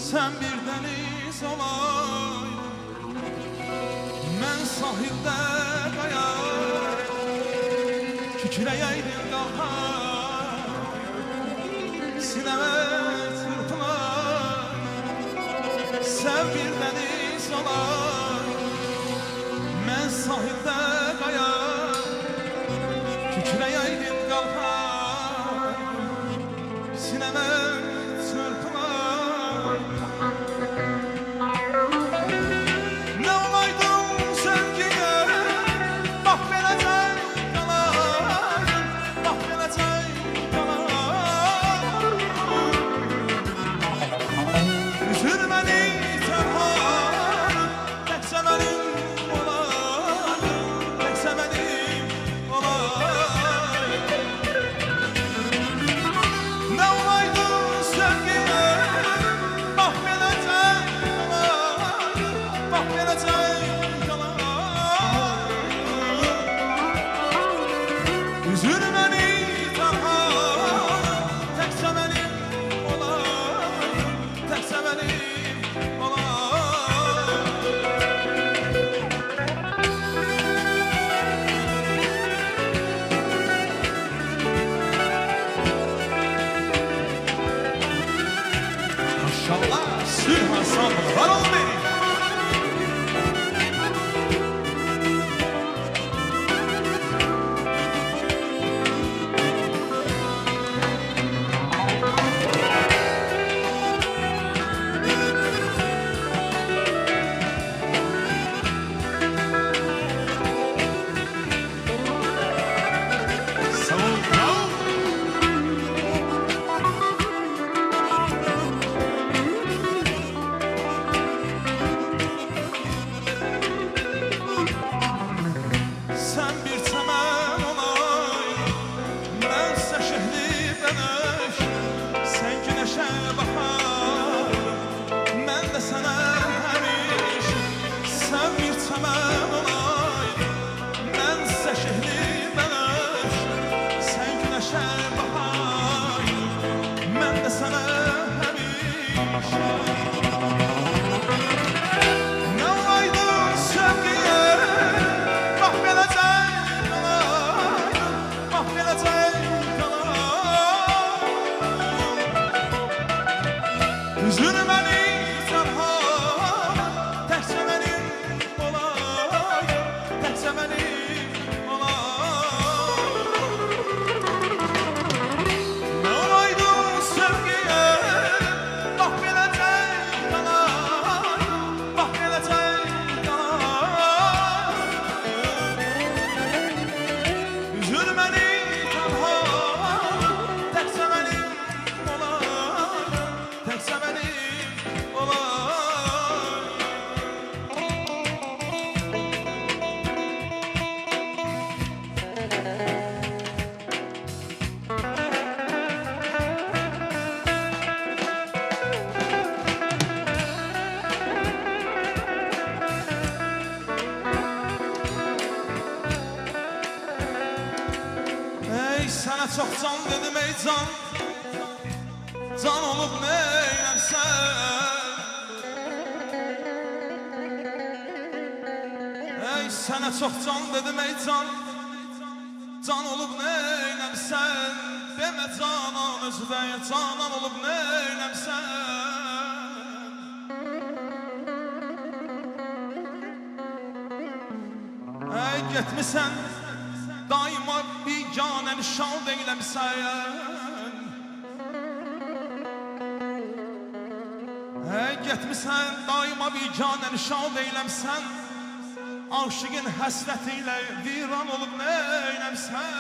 Sen bir deniz olaydın, mən sahildə qaya, kükrəyəydin qalxa, sinəmə çırpılar. Sen bir deniz olaydın, mən sahildə qaya, kükrəyəydin qalxa, sinəmə çırpılar. Ne olaydın sevgiye, bak beləcək qalar, bak beləcək qalar. Üzülməni tənha, təkcə mənim olayım, təkcə mənim olayım. Ne olaydın sevgiye, bak beləcək qalar, bak beləcək qalar. Üzülməni tənha, təkcə mənim olayım, təkcə mənim olayım. Maşallah, sür Hasan, var ol benim. Sağ ol, bravo. Sen bir çəmən olaydın, mənsə şehli bənəş. Sen güneşe baxardın, mən də sənə həmişə. Sen bir çəmən olaydın, mənsə şehli bənəş. Sen güneşe baxardın, mən də sənə həmişə. Ne olaydın sevgiye, bak beləcək qalar, bak beləcək qalar. Üzülməni tənha, təkcə mənim olayım, təkcə mənim olayım. Ne olaydın sevgiye, bak beləcək qalar, bak beləcək qalar. Üzülməni tənha, təkcə mənim olayım, təkcə mənim olayım. Ey sana çok can dedim ey can, can olup neylersen. Ey sana çok can dedim ey can olup neylersen. Deme canan özüde canan olup neylersen. Ey getmişsen daima biganəni şad eyləmsən. Ey getmişsən daima biganəni şad eyləmsən. Aşığın həsrəti ilə viran olub neyləmsən.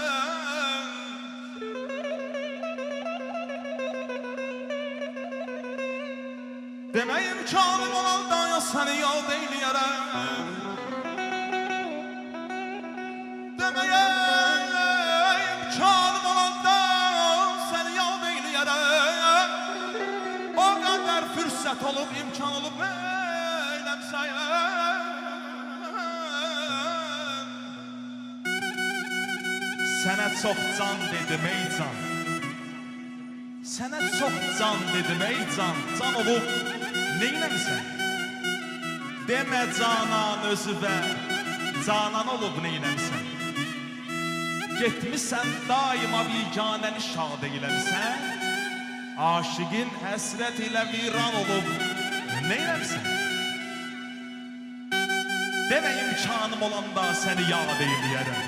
Demək imkanım olanda ya səni yad eyləyərəm. Demeye imkanım olanda seni yad eyləyərəm. O kadar fürsət olub, imkan olub eyləmsən. Sənə çox can dedim ey can, Sənə çox can dedim ey can, can olub Neynəmsən? Demə canan özüvə, canan olub neynəmsən? Getmişsən daima viganəni şad eyləmsən, aşıqin həsrət ilə viran olub neynəmsən? Demə imkanım olanda səni yad eyləyərəm,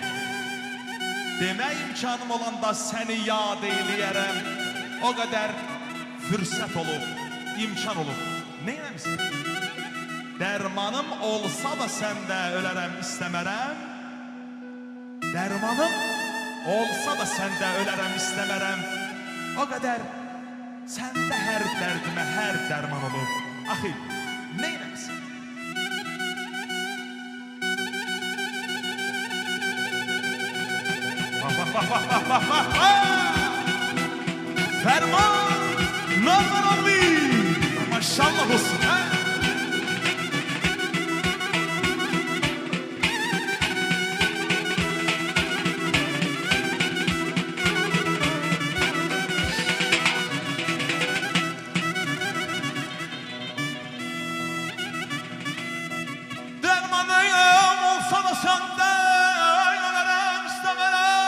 demə imkanım olanda səni yad eyləyərəm, o qədər fürsət olub, imkan olub neynəmsən? Dərmanım olsa da səndə ölərəm istəmərəm, dərmanım olsa da səndə ölərəm istəmərəm, o qədər səndə hər dərdimə hər dərman olub, axı neynəmsən? Ferman Nazar abi, maşallah olsun ha? Dermanıyım olsa da sende ölerem istemerem,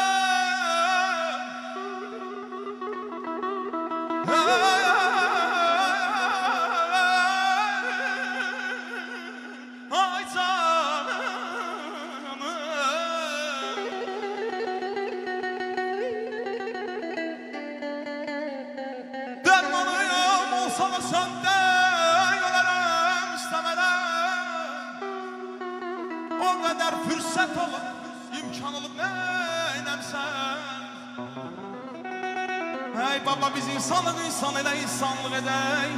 ay canım. Dermanıyım olsa da sende ölerem istemerem, o kadar fürsət olub, imkan olub neynəmsən? Hey baba, biz insanlıq insan elə insanlıq edək,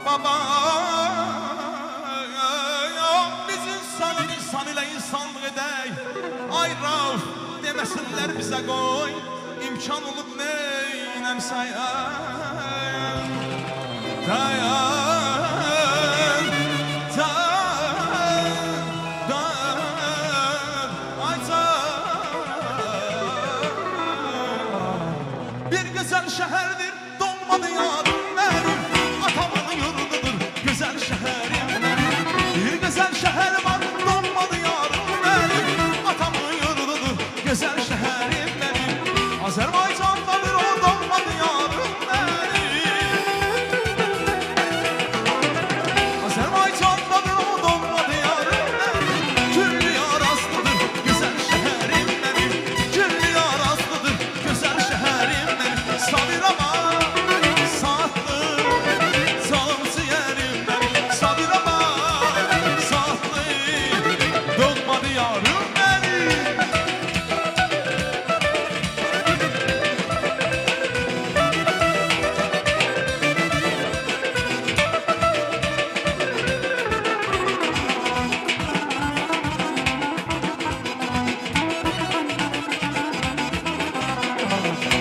baba, biz insanlıq insan elə insanlıq edək, ay Rauf deməsinlər bizə qoy, imkan olub neynəmsən? Dayan, ay can. Bir güzel şehirdir doğmadı yarım benim, atamın yurdudur güzel şehrim benim. Bir güzel şehir var doğmadı yarım benim, atamın yurdudur güzel şehrim benim. Azerbaycan'dadır o doğmadı yarım benim, Azerbaycan'dadır o doğmadı yarım benim. Küllü yaraslıdır güzel şehrim benim, küllü yaraslıdır güzel şehrim benim. Sabir ama saatlı salımsı yerim benim, sabir ama saatlı doğmadı yarım benim.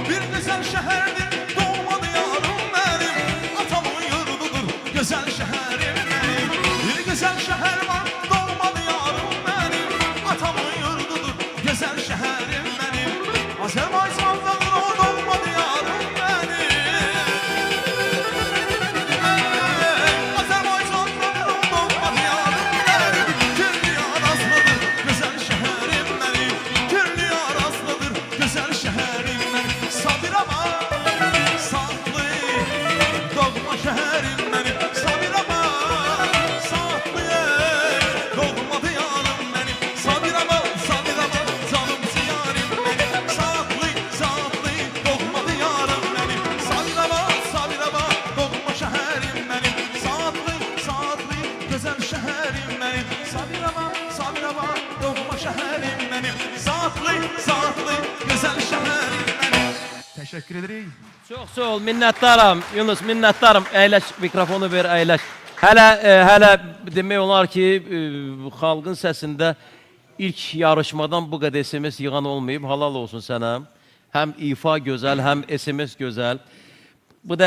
Bir güzel şehirdir doğmadı yarım benim, atamın yurdudur güzel şehrim benim. Bir güzel şehir var doğmadı yarım benim, atamın yurdudur güzel şehrim benim. Azerbaycan'dadır o doğmadı yarım benim, Azerbaycan'dadır o doğmadı yarım benim. Küllü yaraslıdır güzel şehrim benim, küllü yaraslıdır güzel şehrim benim. Sabir ama saatlı doğma şehrim benim, sabir ama saatlı doğmadı yarım benim. Sabir ama canımsı yarim benim, saatlı doğmadı yarım benim. Sabir ama doğma şehrim benim, saatlı güzel şehrim benim. Sabir ama doğma şehrim benim, saatlı güzel şehrim benim. Teşekkür ederim. Çok sağ ol, minnettarım Yunus, minnettarım. Əyləş, mikrofonu ver, əyləş. Hələ demək olar ki, xalqın səsində ilk yarışmadan bu qədər SMS yığan olmayıb. Halal olsun sənə. Həm ifa gözəl, həm SMS gözəl. Bu da